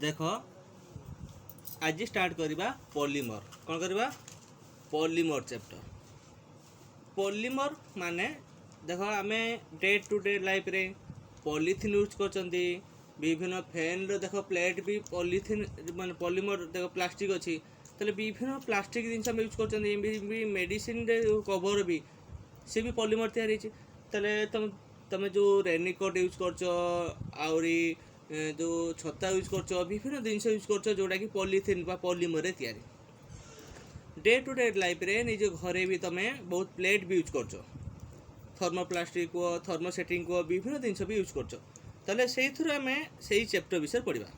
देख आज स्टार्ट करवा पॉलीमर कौन करवा पॉलीमर चैप्टर। पॉलीमर माने देख आम डे टू डे लाइफ रे पॉलीथिन यूज कर विभिन्न फैन देख प्लेट भी पॉलीथिन माने पॉलीमर देख प्लास्टिक अच्छी तेल विभिन्न प्लास्टिक जिन यूज कर मेडिसिन कवर भी सी भी पॉलीमर तैयारी तुम तुम जो रेनिकोट यूज कर जो छता यूज कर विभिन्न जिन यूज कर जोटा कि पॉलीथिन पॉलीमर तैयारी। डे टू डे लाइफ रे निज घरे भी तुम बहुत प्लेट भी यूज कर थर्मोप्लास्टिक को थर्मोसेटिंग को विभिन्न जिन भी यूज कर ताले से आम से चैप्टर विषय पढ़ा।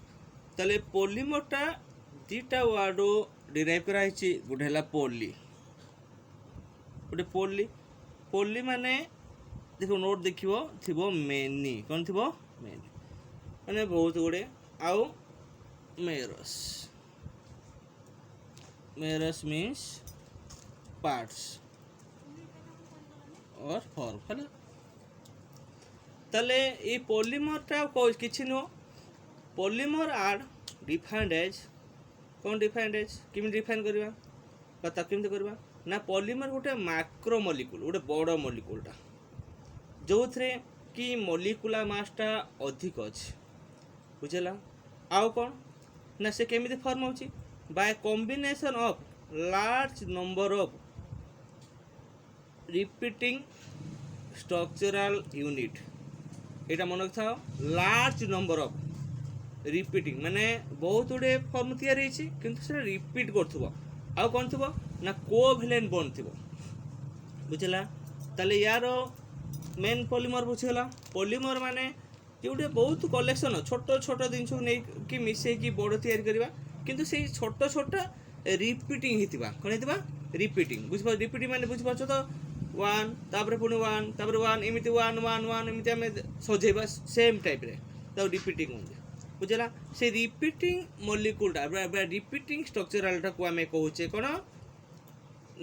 ताले पॉलीमरटा दीटा वार्ड डिराइव कराई गोटे है पॉली गोटे पॉली पॉली माने देख नोट देखो थी मेनी कौन थी मेनी मैंने बहुत गुड़े आउ मेरस मेरस मीन्स पार्ट्स और फॉर्म है ताले ये पॉलीमरटा किसी नुह पॉलीमर आर डिफाइंड एज कौन डिफाइंड एज किमी डिफाइन करवा पता केमती करवा ना पॉलीमर गोटे मैक्रो मॉलिक्यूल गोटे बड़ मॉलिक्यूलटा जो थे कि मॉलिक्यूलर मासटा अधिक अच्छे बुझेगा आउ कौन ना से केमी फॉर्म हो bye combination of large number of repeating structural unit यहाँ मन रखा लार्ज नंबर ऑफ रिपीटिंग माने बहुत गुड़े फॉर्म तैयारी किंतु से रिपीट कर कौन थो ना कोवैलेंट बॉन्ड थी बुझेगा ताले यार मेन पॉलीमर बुझीगला पॉलीमर माने जोटे बहुत कलेक्शन छोट छोट जिन नहीं कि मिसई बड़ तैयारी करवा किंतु से छोट छोट रिपीटिंग होता कौन होता रिपीटिंग बुझ रिपीटिंग माने बुझ पार्छ तो वन तापर पुणी वन तापर वन एमती वन वन वन एमती आम सजेबा सेम टाइप रे रिपीटिंग होंगे बुझेगा से रिपीटिंग मॉलिक्यूलटा रिपीटिंग स्ट्रक्चरलटा को आम कहे कौन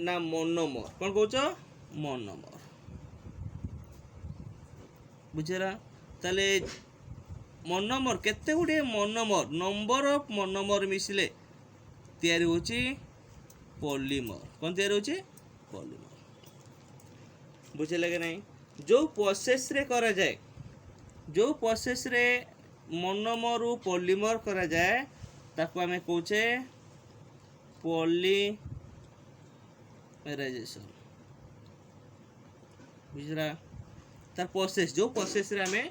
ना मोनोमर कौन कौच मोनोमर बुझेगा ताले मोनोमर केते गुड़े मोनोमर नंबर ऑफ मोनोमर मिसले तैयारी होची पॉलीमर कौन तैयारी होची पॉलीमर बुझे लगे नहीं जो प्रोसेस रे करा जाए जो प्रोसेस रे मोनोमर रु पॉलीमर करा जाए ताको आमे कहूचे पॉलीमराइजेशन बुझला तार प्रोसेस जो प्रोसेस रे आमे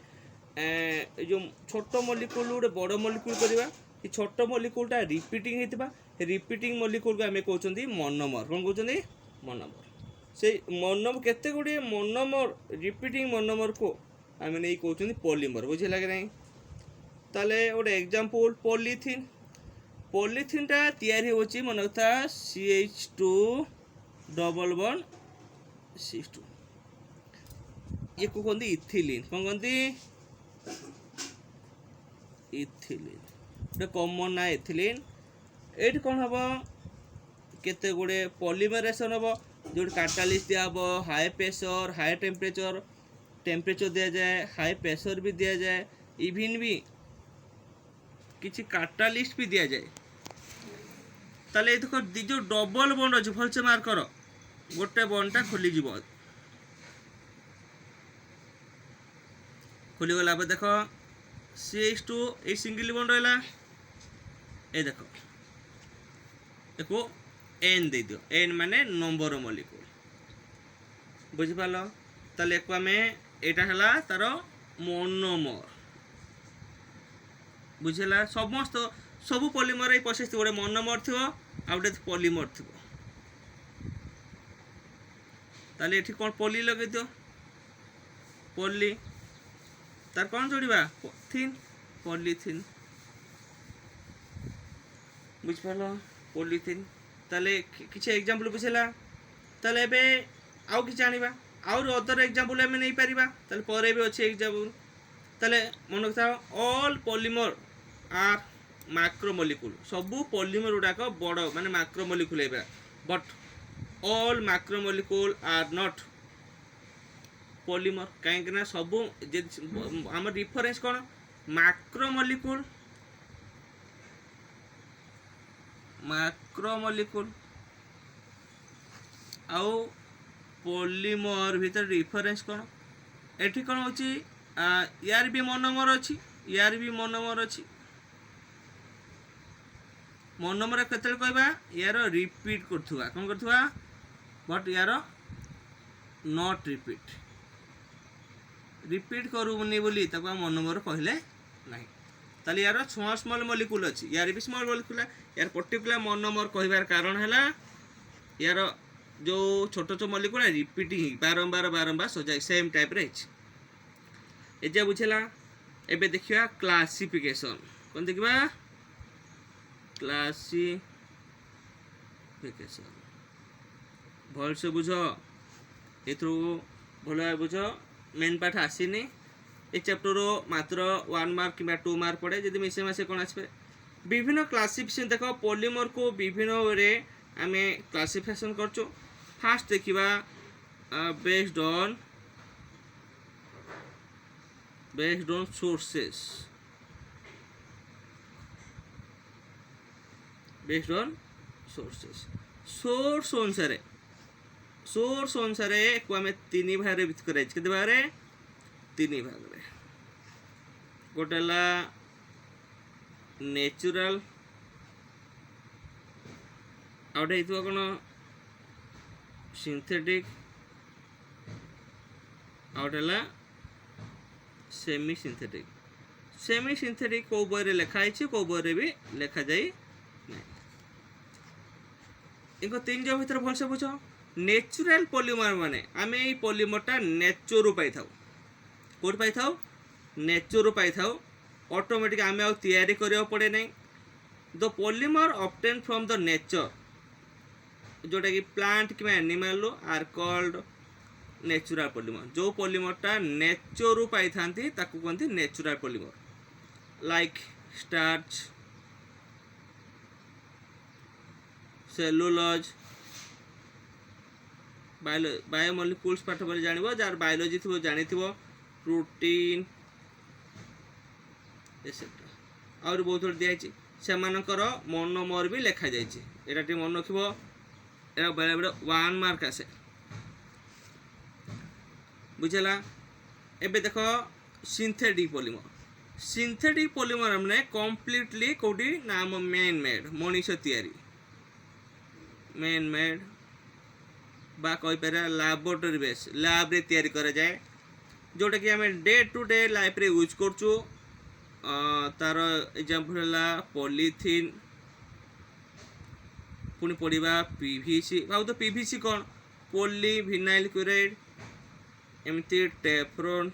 जो छोट मॉलिक्यूल गोटे बड़ मॉलिक्यूल करवा कि छोट मॉलिक्यूलटा रिपीटिंग होता रिपीटिंग मॉलिक्यूल को आमे कहउछंती मोनोमर कौन कहउछंती मोनोमर से मोनोमर केते गुड़े मोनोमर रिपीटिंग मोनोमर को आमे नहीं कहउछंती पॉलीमर बुझे लगे नहीं ताले गोटे एग्जांपल पॉलीथिन पॉलीथिनटा तैयारी होची मन कथा CH2 डबल बॉन्ड CH2 ये को कहते इथिलीन कौन कहते इथिलीन गोटे कॉमन ना इथिलीन ये कौन हम केते गुड़े पॉलीमरेशन हम जो कैटालिस्ट दिया हाई प्रेशर हाई टेम्परेचर दिया जाए हाई प्रेशर भी दिया जाए इवन भी किसी कैटालिस्ट भी दिया जाए ताले देखो जो डबल बॉन्ड अच्छे भलसे मार्क कर गोटे बॉन्डटा खोलीज खोलीगला देख CH2 ये सिंगल बॉन्ड रहा ये देख एको N दे दियो N माने नंबर मॉलिक्यूल बुझिपाल ताले एको आमे एटा हला तार मोनोमर बुझेला समस्त सबू पॉलीमर ये प्रोसेस गोटे मोनोमर थी आ गोटे पॉलीमर थी ताले एठी कौन पॉली लगे दियो पॉली तार कौन जोड़वा थिन पॉलीथिन बुझिपाल पॉलीथिन ताले किसी एग्जांपल बुझेला ताले एबे आउ कि जानिबा आउ अदर एग्जांपल हमें नहीं पारिबा ताले परे भी अच्छे एग्जांपल ताले मन रखा all polymer are macromolecule सबू पॉलीमर गुड़ाक बड़ माने मैक्रो मॉलिक्यूल है but all macromolecule are not polymer कहीं सबू आम डिफरेंस कौन मैक्रो मॉलिक्यूल मैक्रोमोलिक्यूल आउ पॉलीमर भीतर डिफरेंस कौन एठी कौन होची यार भी मोनोमर अच्छी यार भी मोनोमर अच्छी मोनोमर केते कहबा यार रिपीट करथुवा कौन करथुवा बट यार नॉट रिपीट करूनी बोली ताको मोनोमर कहले नहीं ताले यार स्मॉल मॉलिक्यूल अच्छी यार भी स्मॉल मॉलिक्यूल यार पर्टिकुलर मोनोमर कहबार कारण है यार जो छोट छोट मॉलिक्यूल रिपीटिंग बारंबार सजाई सेम टाइप रे एजा बुझेला एबे देखिया क्लासिफिकेशन कौन देखिबा क्लासिफिकेशन भल से बुझ एथु भल बुझ मेन पाठ आसीनी ए चैप्टर मात्र 1 मार्क कि 2 मार्क पड़े जदि मिसे मासे कौन आसपे विभिन्न क्लासिफिकेशन देखो पॉलीमर को विभिन्न वे आम क्लासिफिकेशन करचो फास्ट देखिबा बेस्ड ऑन सोर्सेस सोर्स अनुसार को आम 3 भाग में कर केते भाग रे 3 भाग रे गोटे नेचुरल आउटे हितवा कोन सिंथेटिक आउटेला सेमी सिंथेटिक को बरे लिखा है को बरे भी लिखा जाई नहीं इनको 3 जो भीतर भल से बुझ नेचुरल पॉलीमर माने आमे ई पॉलीमरटा नेचर पाई थाउ कोड पाई थाउ नेचर पाई थाउ ऑटोमेटिक आमे आ तैयारी करियो पड़े नहीं the polymer obtain from the nature जोटा कि प्लांट कि animal are called natural polymer जो पॉलीमरटा नेचर पाई थांती ताकू कहंती natural polymer like starch cellulose biomolecules पाठ पर जानिबो जार बायोलॉजी थो जानिथिबो प्रोटीन एसेट्रा और बहुत दिया से मोनोमर भी लिखा जाइए एटा टी मन रखिबो एटा बेले बेले 1 मार्क आसे बुझला एबे देखो सिंथेटिक पॉलीमर हमने कंप्लीटली कोडी नाम मैन मेड मनीष तैयारी मैन मेड बा कहि पारे लैबोरेटरी बेस लैब रे तैयारी करा जाए जोटा कि हमें डे टू डे लाइफ रे यूज करचु तार एग्जांपल है पॉलीथीन पुणी पढ़ा पीवीसी भाव तो पीवीसी कौन पॉलीविनाइल क्लोराइड एमती टेफ्रॉन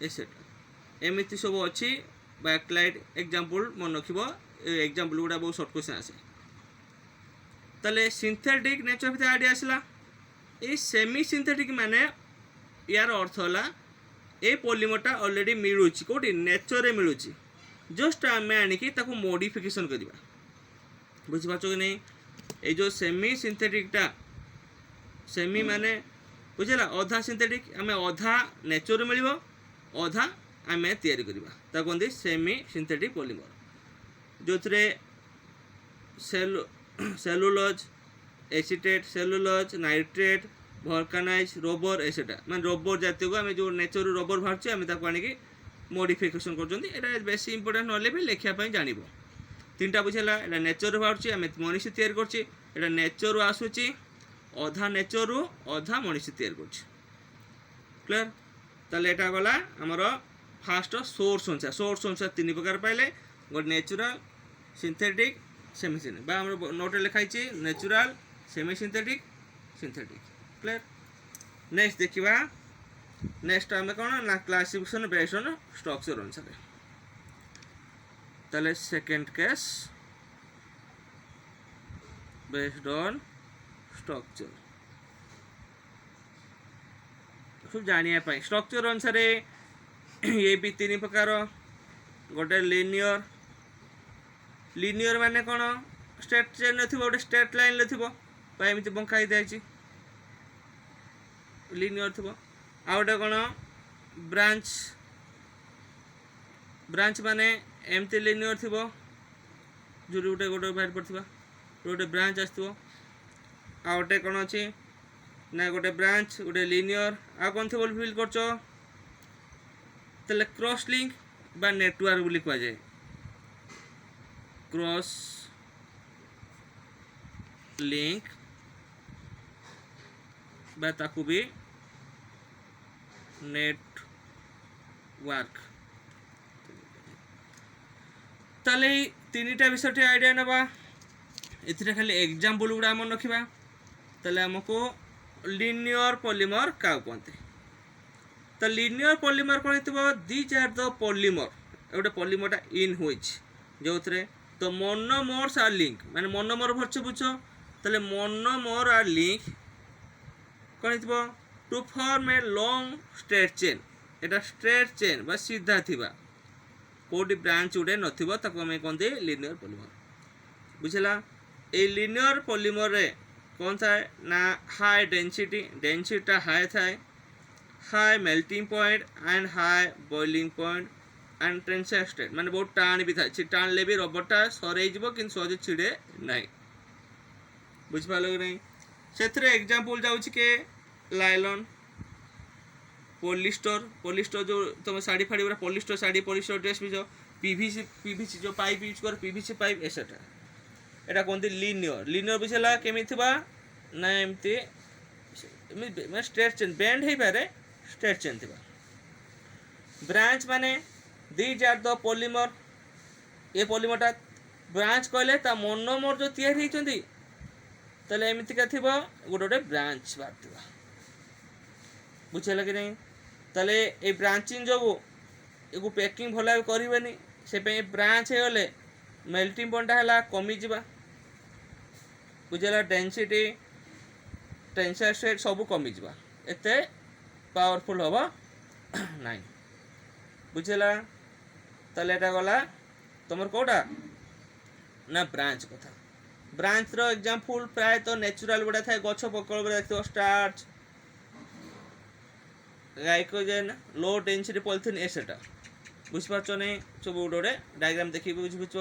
एसेट्रा एमती सब अच्छी बैकलाइट एग्जांपल मन रखिब एग्जांपल गुड़ा बहुत सर्ट क्वेश्चन आसे ताले सिंथेटिक नेचर भीतर आइडिया आसला ये सेमी सिंथेटिक माने यार अर्थ है ये पॉलीमरटा ऑलरेडी मिलूची कोटी नेचर मिलूची जस्ट आम आणिकी ताको मॉडिफिकेशन करवा बुझिपार कि नहीं ये जो सेमी सिंथेटिकटा सेमी माने बुझला अधा सिंथेटिक आम अधा नेचर मिल अधा आम तैयारी करवा कहते सेमी सिंथेटिक पॉलीमर जो cellulose acetate cellulose nitrate vulcanise rubber एसेटा मान रबर जातीय को आम जो नेचर रबर बाहर आम आणिकी मॉडिफिकेशन कर बेस इंपोर्टेंट ना भी लिखापी जान 3टा बुझेगा एटा नेचर बाहर आम मनीष तैयारी कर नेचर आसूची अधा नेचर अधा मनीष तैयारी कर क्लियर ताले एटा गला आमर फास्ट सोर्स अनुसार 3 प्रकार पाइले गोटे natural synthetic semi synthetic note लिखाई natural semi synthetic clear next देखिबा नेक्स्ट आम कौन ना क्लासिफिकेशन बेस्ड ऑन स्ट्रक्चर अनुसार ताले second case based on structure सब जानिया पाई स्ट्रक्चर अनुसार ये भी 3 प्रकार गोटे लिनियर माने कौन स्ट्रेट चेन थी गोटे स्ट्रेट लाइन थी एमती बंकाई दिखाई लिनियर थी आउटे कौन ब्रांच माने एमती लिनियर थी जो गोटे गोटे बाहर पड़ता गोटे ब्रांच आसो आ गोटे कौन अच्छी ना गोटे ब्रांच गोटे लिनियर आ कौन थी बोल फिल कर क्रॉस लिंक बा नेटवर्क बोली कह जाए क्रॉस लिंक बा ताकू भी नेटवर्क ताले तीनटा विषय आइडिया नवा इतने खाली एग्जांपल गुड़ा आम रखा ताले हमको लिनियर पॉलीमर क्या कहते तो लिनियर पॉलीमर कौन हो दीज आर द पॉलीमर गोटे पॉलीमरटा इन हुईच जो थे तो मोनोमर्स आर लिंक माने मोनोमर भरछ बुझ ताले मोनोमर आर लिंक कौन हो to form a long straight chain एटा स्ट्रेट चेन बा सीधा थिबा कोडी ब्रांच उडे नथिबो ताको हम कहते लिनियर पॉलीमर बुझला ए लिनियर पॉलीमर रे कौन था ना हाई डेंसिटी हाई थाए high melting point and high boiling point and tensile state माने बहुत टाण भी था टाण ले भी रबरटा सरे जीवो कि सहज छिड़े नहीं बुझ पालो कि नहीं से एग्जांपल जाउछि के लाइलॉन पॉलिस्टर जो तुम साड़ी फाड़ी पूरा पॉलिस्टर साड़ी पॉलिस्टर ड्रेस भी जो पीवीसी जो पाइप यूज कर पीवीसी पाइप एसेटा एटा कहते लिनियर बुझेगा केमी ना एमती स्ट्रेट चेन बेंड हो पारे स्ट्रेट चेन थी ब्रांच माने दीज आर द पॉलीमर ये पॉलीमरटा ब्रांच कहले ता मोनोमर जो तैयारी होती ताले एमतीका थी गोटे गोटे ब्रांच बाहर बुझेगा कि नहीं ताले ये ब्रांचिंग जो ये पैकिंग भल करें से ब्रांच हो गले मेल्टिंग पॉइंट है कमिजा बुझेगा डेंसिटी टेंसाइल स्ट्रेट सब कमिजा एते पावरफुल हम ना बुझेगा ताले एटा गला तुम कौटा ना ब्रांच कथा ब्रांच रो एग्जांपल प्राय तो नेचुरल गुड़ा थाए गछ पकड़ देखो starch glycogen low density polythene एसेटा बुझिपारछ नहीं सब गोटे गोटे डायग्राम देखिए बुझिपारछ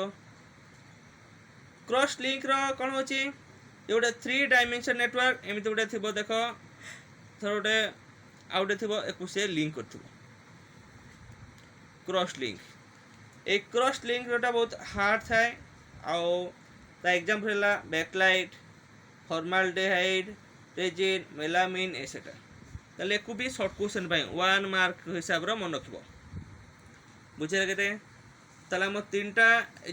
क्रॉस लिंक रो कौन होची ये गोटे 3 डायमेंशन नेटवर्क एमती गोटे थी देख थोड़ा गोटे आउ गोटे थी एक से लिंक कर क्रॉस लिंक ए क्रॉस लिंक जोटा बहुत हार्ड थाए एग्जांपल है बैकलाइट फॉर्माल्डिहाइड रेजिन मेलामिन एसेटा ताले को भी शॉर्ट क्वेश्चन पाई 1 मार्क हिसाब रो मन रखिबो बुझे केते ताले हम तीनटा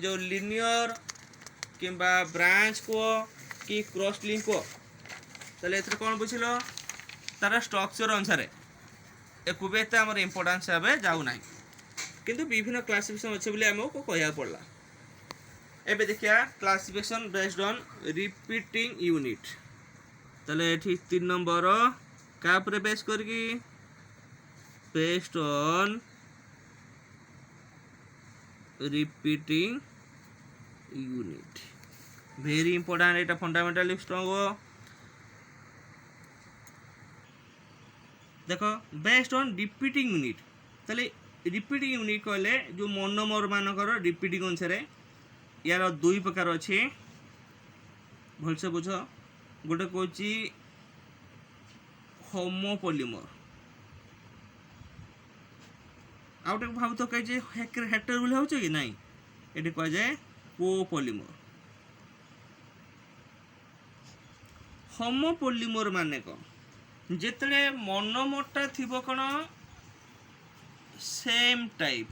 जो लिनियर किंबा ब्रांच को कि क्रॉस लिंक को ताले एथरे कोन बुझिलो तार स्ट्रक्चर अनुसार एको बेते हमर इंपोर्टेंस हबे जाउ नाही किंतु विभिन्न क्लासिफिकेशन अछि बोली हमको कहया पड़ला एबे देखिया classification based on repeating unit ताले एठी 3 नंबर क्या बेस करके based on repeating unit very important Etah fundamentally strong हो देखो बेस्ड ऑन रिपीटिंग यूनिट ताले रिपीटिंग यूनिट कहले जो मोनोमर मानकर रिपीटिंग अनुसार यार 2 प्रकार अच्छे भलसे बुझ गोटे कौची होमोपॉलीमर आउटे भाव तो कहे हेक्टर बोले हो कि नहीं ये कह जाए कोपॉलीमर होमोपॉलीमर माने कौन जिते मोनोमरटा थी कौन सेम टाइप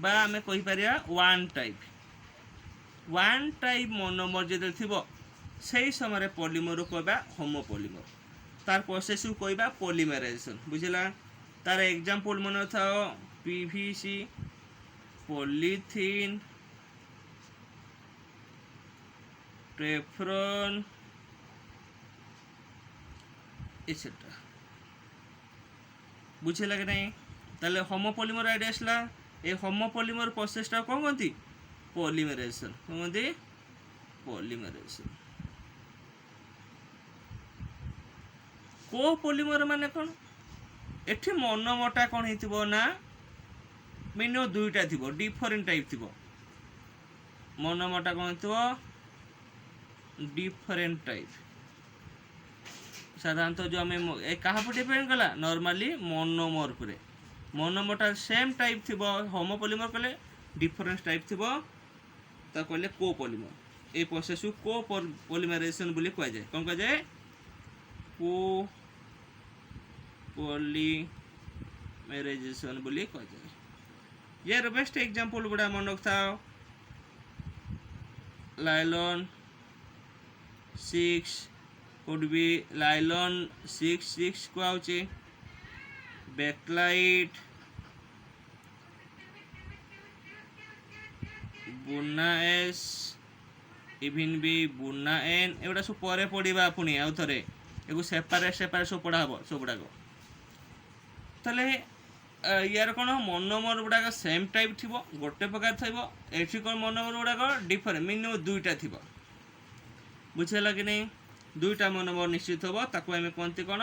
बा आमे कहि परिया वन टाइप मोनोमर जो थी से समय पॉलीमर कहबा होमोपॉलीमर तार प्रोसेस को कहबा पॉलीमराइजेशन बुझला तार एग्जांपल मन था पीवीसी पॉलीथीन टेफ्लॉन एसेट्रा बुझेगा कि नहीं ताले होमोपॉलीमर आइडिया आसला ए होमोपॉलीमर प्रोसेसटा कौन कहती पॉलीमराइजेशन कौन कहती पॉलीमराइजेशन कोपॉलीमर माने कौन एठी मोनोमरटा कौन होइतिबो ना मिनिमम 2टा थिबो डिफरेंट टाइप थिबो मोनोमरटा कौन थो डिफरेंट टाइप साधारणतः जो आम क्या डिपेंड कला नॉर्मली मोनोमर पर मोनोमरटा सेम टाइप थी होमोपॉलीमर कले डिफरेंट टाइप थी कहले कोपॉलीमर ये प्रोसेस को पॉलीमराइजेशन बोली कह जाए कौन कह जाए को पॉलीमराइजेशन बोली कह जाए यार बेस्ट एग्जांपल गुड़ा मन रखता लाइलॉन 6 could be लाइलॉन 6 को आउचे बैकलाइट बुना एस इवन भी बुना एन एगुड़ा सब पर पढ़ा पुणी आउ थे एगो सेपारेट सब पढ़ा हम सब गुड़ाक ताले यार कौन मोनोमर गुड़ाक सेम टाइप थी गोटे प्रकार थी एठी कौन मोनोमर गुड़ाक डिफरेंट मिनिमम दुईटा थी बुझेगा कि नहीं दुईटा मोनोमर निश्चित हम ताको आम कहते कौन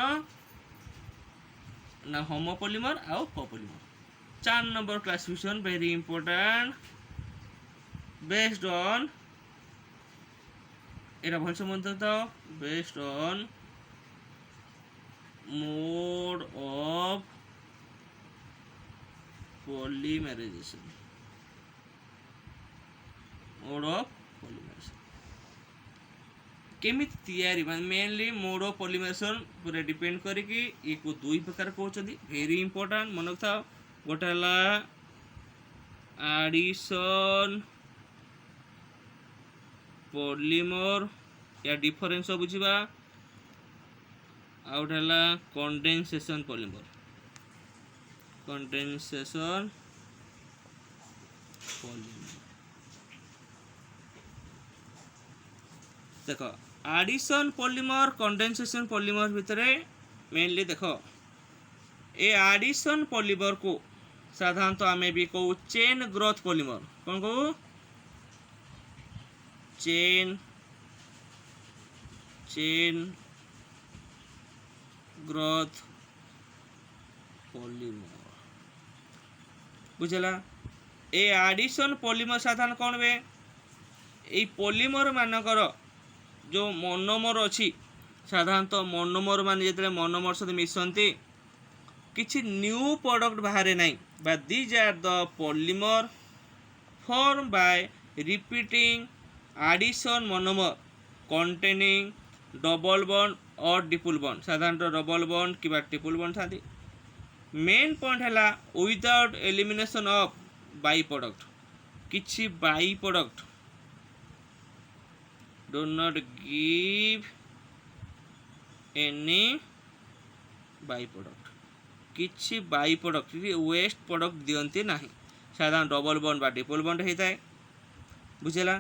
ना होमोपॉलीमर आउ copolymer 4 number classification very important based on এটা ভালো সম্বন্ধ দাও based on mode of polymerisation केमिति तैयारी मेनली मोड ऑफ पॉलीमराइजेशन पूरा डिपेंड करिकी ये को दुई प्रकार कहउछथि वेरी इंपोर्टेंट मन रखा गोटे हला एडिशन पॉलीमर या डिफरेंस बुझा आउट है कंडेंसेशन पॉलीमर देख एडिशन पॉलीमर कंडेंसेशन पॉलीमर भितर मेनली देख ए एडिशन पॉलीमर को साधारणतः आम भी कहू चेन ग्रोथ पॉलीमर कौन कहू चेन ग्रोथ पॉलीमर बुझला ए एडिशन पॉलीमर साधारण कौन बे ये पॉलीमर मानकर जो मोनोमर अच्छी साधारणतः मोनोमर मान जो मोनोमर सहित मिशंती किसी न्यू प्रोडक्ट बाहर नहीं but these are the polymer form by repeating addition monomer containing double bond और डिपुल बॉन्ड साधारणतः डबल बॉन्ड कि ट्रिपल बॉन्ड था मेन पॉइंट है without elimination of byproduct किसी byproduct do not give any byproduct किसी byproduct waste product दियंती नहीं साधारण डबल बॉन्ड बा डिपुल बॉन्ड होता है बुझेगा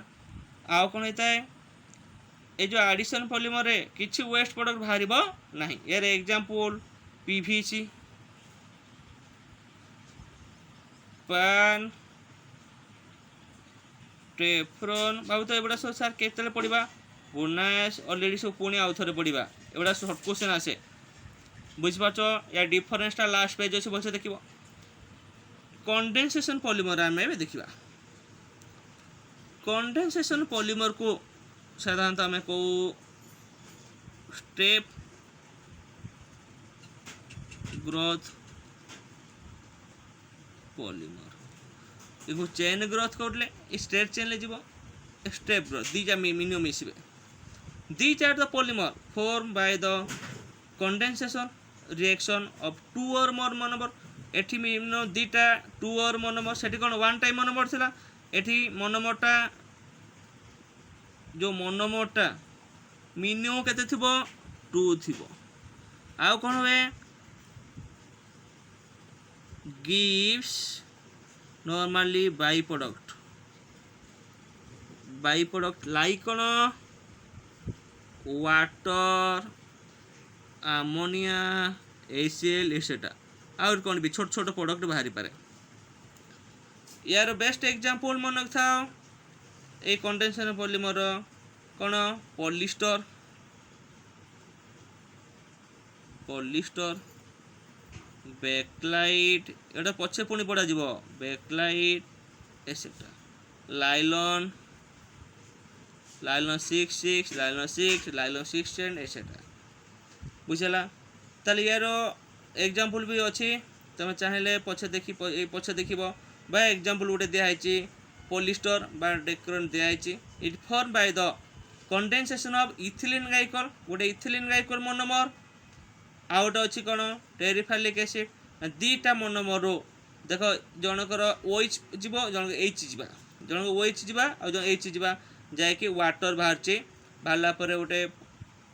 आउ कौन होता है ये जो एडिशन पॉलीमर रे किसी वेस्ट प्रोडक्ट बाहर नहीं यार एग्जांपल पीवीसी पान टेफ्रॉन बाबू तो एगुड़ा सब सार के पढ़ा बुनास अलरेडी सब पुणी आउ थे पढ़ा एगुड़ा सर्ट क्वेश्चन आसे बुझिपार या डिफरेंसटा लास्ट पेज अच्छे भलसे देख कंडेंसेशन पॉलीमर आम देखा कंडेंसेशन पॉलीमर को साधारणतः आम कहू स्टेप ग्रोथ पॉलीमर देखो चेन ग्रोथ कौटले स्ट्रेट चेन ले जीवो स्टेप ग्रोथ दीजा मिनिमम मिसबे these are the polymer form by the condensation reaction of two or more monomer एठी मिनिमम दीटा टू और मोनोमर सेठी कोन वन टाइम मोनोमर थिला एठी मोनोमरटा जो मोनोमरटा मिनिमम केते थिबो 2 थिबो आउ कोन होवे gives normally by product like कोन वाटर अमोनिया एसीएल एसेटा और कौन भी छोट छोट प्रोडक्ट बाहरी पारे यार बेस्ट एग्जांपल मन रखा ये कंडेंसेशन पॉलीमर कौन पॉलिस्टर बैकलाइट एटा पछे पुणी पड़ा जीवो बैकलाइट एसेट्रा लाइलॉन लाइलॉन 6 लाइलॉन 6 लाइलॉन 6 चेन एसेट्रा बुझला। ताले यार एग्जांपल भी अच्छी तुम चाहिए पछे देखिब बा एग्जांपल गोटे दिखाई पॉलिस्टर बा डेकोरेंट दिखाई it form by the condensation of ethylene glycol गोटे इथिलीन ग्लाइकॉल मोनोमर आउ गोटे अच्छी कौन टेरिफालिक एसिड दीटा मोनोमर देख जनकर ओएच जीव जन एच जा जन ओएच जा और एच जा जाकि वाटर बाहर बाहरला गोटे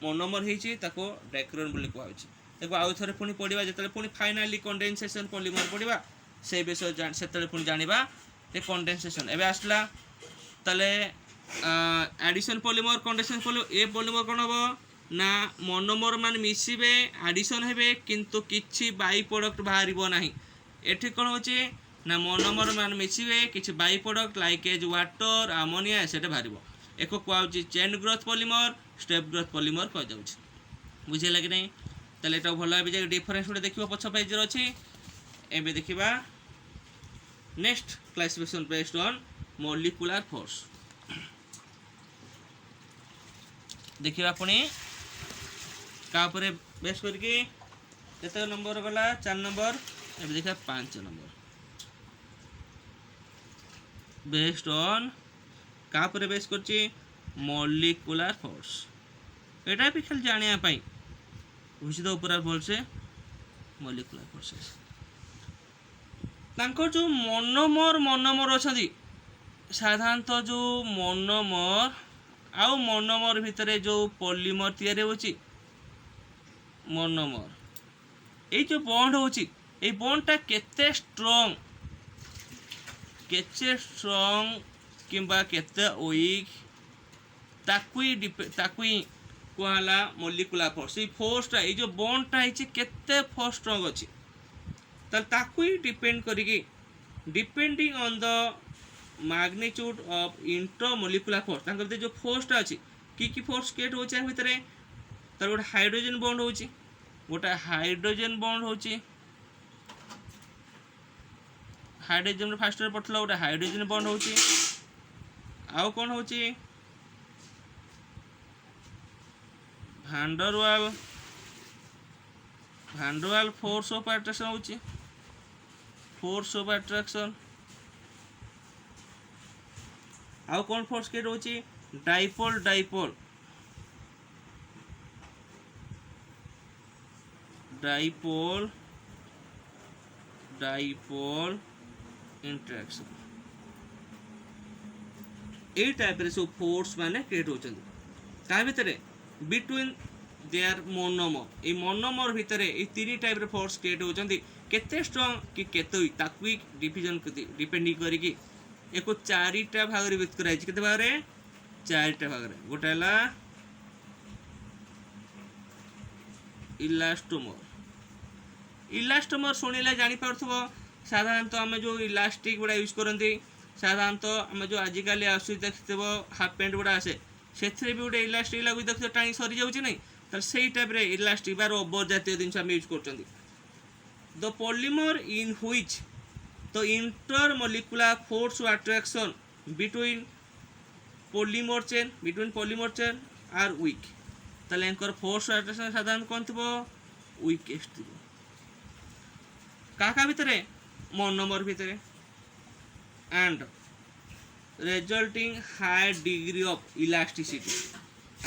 मोनोमर होती डेकोरेंट बोली कहु देखो आउ थे पुणी पढ़ा जो पुणी फाइनाली कंडेंसेशन पॉलीमर पढ़ा से विषय से पुणी जाना ये कंडेंसेशन एवं आसला ताले एडिशन पॉलीमर कंडेंसेशन पॉलीमर ए पॉलीमर कौन हम ना मोनोमर मान मिसबे एडिशन हे किंतु किछि बाई प्रोडक्ट बाहर ना एठी कौन हो ना मोनोमर मान मिसबे किछि by product like as water ammonia एसेट बाहर एक कहूँ chain growth polymer step growth polymer कह जाऊँ बुझेगा कि नहीं ताले एटा भल भाव डिफरेन्स गोटे देखिए पछ पेज अच्छी एवं देखा next classification based on molecular force देखिए पुणी का बेस करके केते नंबर गला 4 नंबर एवं देखा 5 नंबर बेस्ड ऑन का बेस कर मॉलिक्यूलर फोर्स एटा भी खाली जानिया पाई बुझी दो पूरा भल से मॉलिक्यूलर फोर्सेस तांको जो मोनोमर अच्छा साधारणतः जो मोनोमर आउ मोनोमर भितर जो पॉलीमर तैयारी होची मोनोमर ये जो बॉन्ड होची ये बॉन्डटा केते स्ट्रांग किंबा केते वीक ताकुई कहला मॉलिक्यूलर फोर्स ये फोर्सटा ये जो बॉन्डटा है केते फोर्स स्ट्रांग अच्छी ताकू ही डिपेंड करिकी depending on the magnitude of intermolecular force तांकर जो फोर्सटा अच्छी कि फोर्स क्रिएट हो भितर तार गोटे हाइड्रोजन बॉन्ड होची गोटे हाइड्रोजन बॉन्ड होची हाइड्रोजन फास्ट पड़ता गोटे हाइड्रोजन बॉन्ड होची आउ कौन होची भांडरवाल फोर्स ऑफ अट्रैक्शन होची फोर्स ऑफ अट्रैक्शन आउ कौन फोर्स क्रिएट होची डाइपोल इंटरेक्शन ए टाइप रे सब फोर्स माने क्रिएट होचंदी ता भितरे between their monomer A monomer भितर ये 3 टाइप रे फोर्स क्रिएट होचंदी केते स्ट्रांग कि केते ताकू डिवीजन डिपेंडिंग करिकी एको 4टा भाग रे विभक्त कराई केते भाग रे 4टा भाग रे गोटा हला इलास्टोमर शुणिले जानी पारथबो साधारणतः आम जो इलास्टिक गुड़ा यूज करती साधारणतः आम जो आजिकल आसु देखो हाफ पैंट गुड़ा आसे से भी गोटे इलास्टिक लगुच देखते टाणी सरी जाऊँगी नहीं तो से टाइप रे इलास्टिक बा रबर जातीय जिन यूज कर the polymer in which the intermolecular force attraction between polymer chain are weak ताले एंकर फोर्स अट्रैक्शन साधारण कौन थी वीकेस्ट थी क्या भितर मोनोमर भितर and resulting high degree of elasticity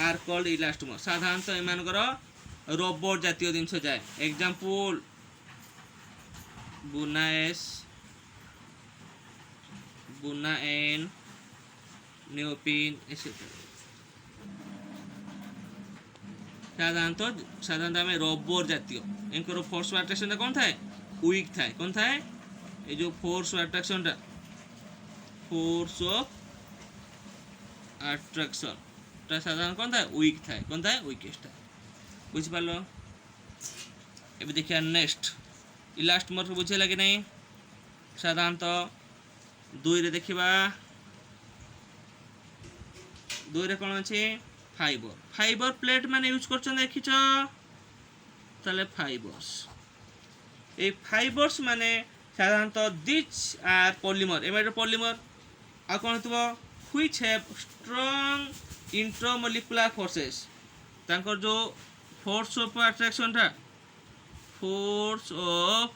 are called elastomer साधारणतः एमानकर रबर जातीय जिनस जाए एग्जांपल बुना एन नियोपिन एसेट्रा साधारणतः आम रबर जातीय एंकर फोर्स अट्रैक्शन कौन थाए वीक थाए कौन थाए ये जो force attraction force of attraction साधारण कौन था वीक था कौन था वीकेस्ट था बुझिपार ए देखिए नेक्स्ट इलास्टोमर बुझे लगे नहीं साधारणतः 2 रे देखा 2 रे कौन अच्छे फाइबर प्लेट मैंने यूज कर देखिच ताले फाइबर्स ए फाइबर्स माने साधारणतः दिस आर पॉलीमर एम पॉलीमर आ कौन हो which have strong intramolecular forces तांकर जो फोर्स ऑफ अट्रैक्शन था फोर्स ऑफ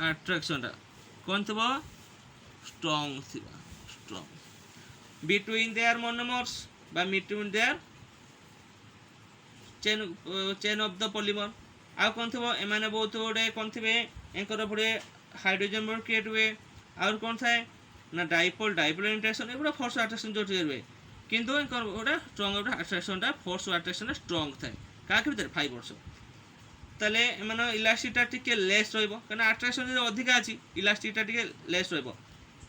अट्रैक्शन था कौन थी स्ट्रॉन्ग थी स्ट्रॉन्ग बिटवीन देयर मोनोमर्स बा between their chain of the polymer आ कौन थी एमाने बहुत गुड़े कौन थे एंकर पुरे हाइड्रोजन बॉन्ड क्रिएट हुए और कौन थाए ना डाइपोल डाइपोल इंटरेक्शन एगुड़ा फोर्स अट्रैक्शन जो हुए किंतु एंकर गोटे स्ट्रॉन्ग अट्रैक्शनटा फोर्स अट्रैक्शन स्ट्रॉन्ग थाए क्या भीतर 5 वर्ष ताले एमान इलास्टिकटा टिके लेस रहइबो कारण अट्रैक्शन जो अधिक अछि इलास्टिकटा टिके लेस रहइबो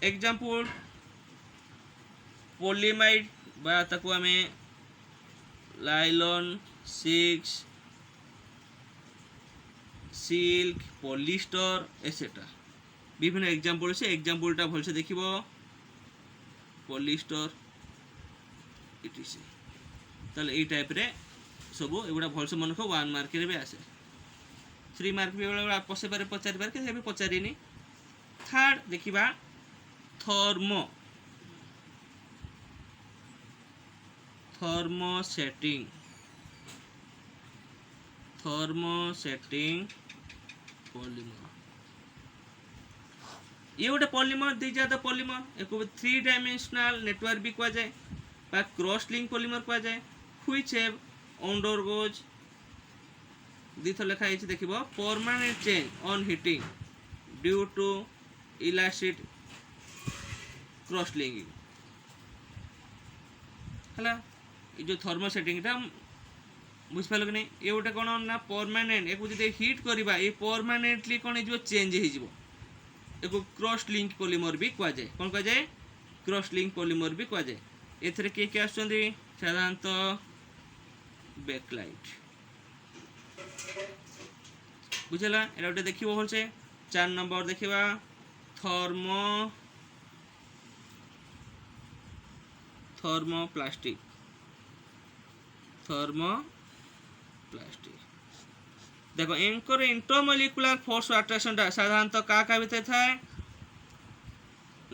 एग्जांपल पॉलीमाइड बा ताकू हमें लाइलॉन 6 सिल्क पॉलिस्टर एसेट्रा विभिन्न एग्जांपल से एग्जांपलटा भलसे देखिबो पॉलिस्टर इटिसी ताले ए टाइप रे सब एगुड़ा भलसे मन को 1 मार्क रे भी आसे 3 मार्क भी बेला पसे पारे पचारि पारे के भी पचारिनी थर्ड देखिबा थर्मो सेटिंग पॉलीमर ये गोटे पॉलीमर दी जाता पॉलीमर एक 3 डायमेंशनल नेटवर्क भी कहा जाए बा क्रॉस लिंक पॉलीमर कहा जाए व्हिच हैव अंडरगोज दिथ लिखा है देखिबो permanent change on heating due to elastic cross linking हला ये जो थर्मो सेटिंग टा बुझ पाल कि नहीं ये गोटे कौन ना परमानेंट एक जो हिट करवा ये परमानेंटली कौन हो चेंज हो एक क्रॉस लिंक पॉलीमर भी कह जाए कौन कह जाए क्रॉस लिंक पॉलीमर भी कह जाए एथरे किए आसुचंदी साधारणतः बैकलाइट बुझला एटा गोटे देखिबो भलसे 4 नंबर देखिबा थर्मोप्लास्टिक देखो एंकर इंटरमोलिकुलर फोर्स अट्रैक्शन साधारणतः क्या भीतर थाए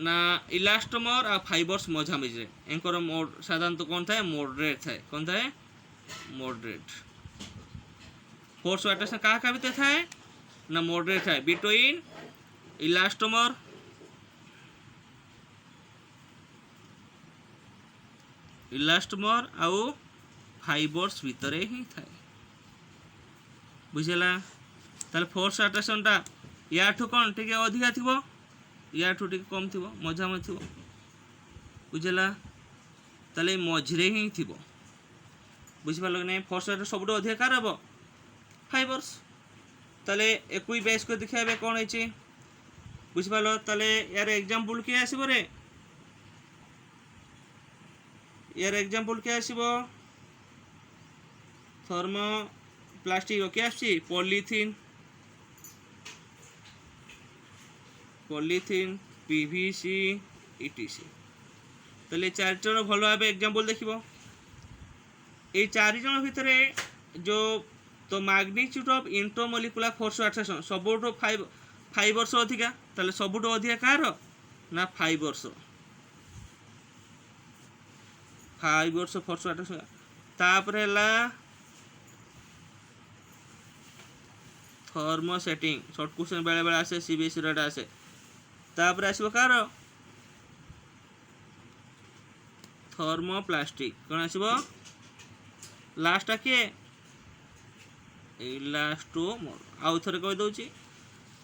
ना इलास्टोमर और फाइबर्स मझा मझे एंकर साधारणतः कौन थाए मॉडरेट थाए कौन थाए मॉडरेट फोर्स अट्रैक्शन क्या भीतर थाए ना मॉडरेट थाए बिटवीन इलास्टोमर आउ फाइबर्स भीतर ही थाए बुझेला ताले फोर्स अट्रैक्शनटा याठू कौन टिके अधिका थिबो याठू टिके कम थिबो मझा में थिबो बुझेला ताले मझरे ही थिबो बुझ पालो कि नहीं फोर्स अट्रैक्शन सबुठो अधिका कार हबो फाइबर्स ताले एकui बेस को दिखाबे कौन है बुझ पालो ताले यार एग्जांपल के आसीबो रे यार एग्जांपल के आसीबो थर्मो प्लास्टिक ओके आसी पॉलीथीन पीवीसी इटीसी ताले 4 जन भल भाव एग्जांपल देखिबो ए 4 जन भितर जो तो magnitude of intermolecular force attraction सबुठो 5 वर्ष अधिका ताले सबुठो अधिका कार ना 5 वर्ष फोर्स अट्रैक्शन तापर हला थर्मो सेटिंग शॉर्ट क्वेश्चन बेले बेले आसे सीबीएसई रेट आसे तापर आसीबो कार थर्मोप्लास्टिक कौन आसीबो लास्ट के इलास्टोमर आउ थरे कहि दउची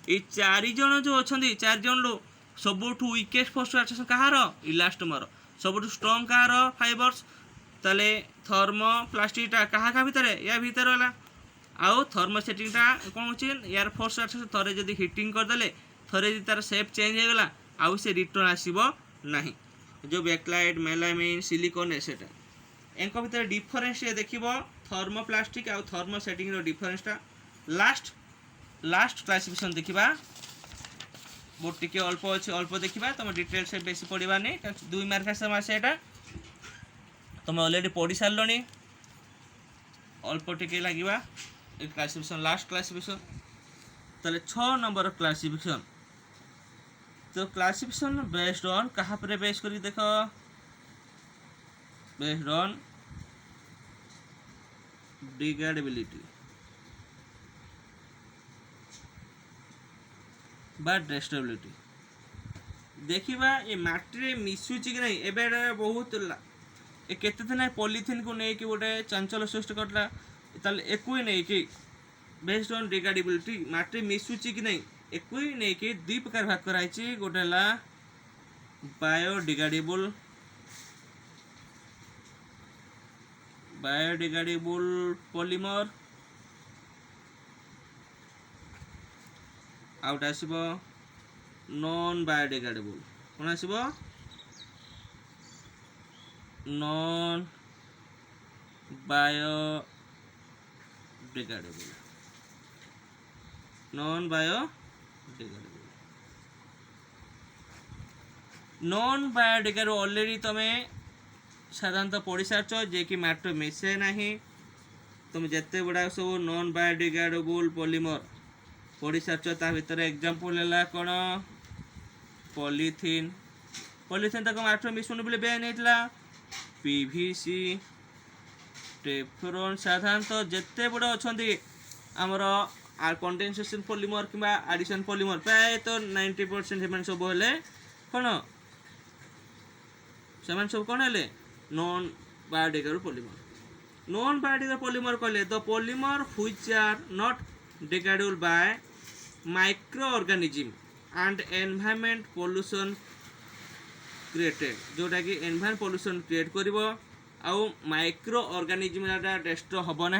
ए 4 जन जो अछंदी 4 जन लो सबुठु वीकेस्ट फोर्स अट्रैक्शन कहार इलास्टोमर सबुठु स्ट्रांग कहार फाइबर्स ताले थर्मोप्लास्टिकटा कहा भीतर या भीतर होला आउ थर्मो सेटिंगटा कौन हो यार फोर्स अट्रैक्शन थरे जदि हिटिंग करदेले थरे जदि तार शेप चेंज हो गला आउ से रिटर्न आसीबो नहीं जो बैकलाइट मेलामाइन सिलिकॉन एसेटा एंक भीतर डिफरेंस देखिबो थर्मोप्लास्टिक आउ थर्मो सेटिंग रो डिफरेंसटा लास्ट क्लासिफिकेशन देखिबा बोर्ड टिके अल्प अछि अल्प देखिबा तुम डिटेल से बेसी पढ़िबा नै 2 मार्क आसे एटा तुम ऑलरेडी पढ़ी सारलनी अल्प टिके लागिबा क्लासिफिकेशन लास्ट क्लासिफिकेशन ताले 6 नंबर क्लासिफिकेशन तो क्लासिफिकेशन बेस्ड ऑन कहाँ पर बेस करी देखो based on degradability बा डेस्ट्रेबिलिटी देखा ये माटी मिशुची कि नहीं एवं बहुत केते दिन पॉलीथिन को नहीं कि गोटे चंचल सृष्टि करला एक नहीं कि बेस्ड ऑन डिग्रेडेबिलिटी माटी मिशुची कि नहीं एक नहीं कि दुई प्रकार भाग कराई गोटे है बायोडिग्रेडेबल पॉलीमर आउट आसब नॉन बायोडिग्रेडेबल कौन आसब non biodegradable non biodegradable already तुम्हें साधारणतः पढ़ी सारच जे कि माटी मिसे ना तुम जिते गुड़ा सब नॉन बायोडिग्रेडेबल पॉलीमर पढ़ी सारच ता भीतर एग्जांपल है कौन पॉलीथिन पॉलीथिन तक माटी मिसुनी बोले बैन होता पीवीसी टेफ्लॉन साधारणतः जिते गुड़ा अच्छा आमर कंडेंसेशन पॉलीमर कि एडिशन पॉलीमर प्राय तो 90% सब हेले कौन से सब कौन है नॉन बायोडिग्रेडेबल पॉलीमर कहले the polymer which are not degradable by microorganism and environment pollution created जोटा कि एनवायरनमेंट पोल्यूशन क्रिएट करिवो आउ माइक्रो ऑर्गेनिज्म डेस्ट्रॉय हबो ना